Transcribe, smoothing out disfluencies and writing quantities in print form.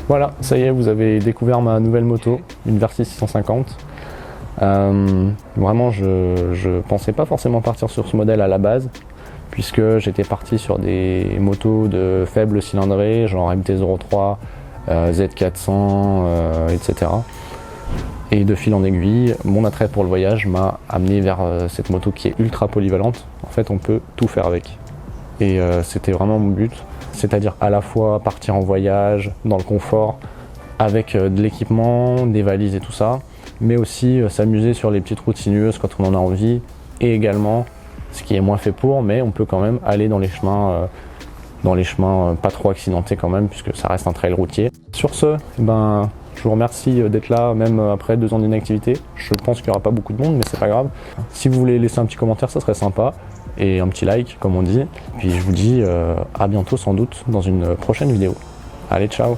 Voilà, ça y est, vous avez découvert ma nouvelle moto, une Versys 650. Vraiment, je pensais pas forcément partir sur ce modèle à la base, puisque j'étais parti sur des motos de faible cylindrée, genre MT-03, Z400, etc. Et de fil en aiguille, mon attrait pour le voyage m'a amené vers cette moto qui est ultra polyvalente. En fait, on peut tout faire avec. Et c'était vraiment mon but. C'est-à-dire à la fois partir en voyage, dans le confort, avec de l'équipement, des valises et tout ça, mais aussi s'amuser sur les petites routes sinueuses quand on en a envie, et également, ce qui est moins fait pour, mais on peut quand même aller dans les chemins pas trop accidentés quand même, puisque ça reste un trail routier. Sur ce, je vous remercie d'être là, même après 2 ans d'inactivité. Je pense qu'il n'y aura pas beaucoup de monde, mais c'est pas grave. Si vous voulez laisser un petit commentaire, ça serait sympa. Et un petit like, comme on dit. Puis je vous dis à bientôt sans doute dans une prochaine vidéo. Allez, ciao!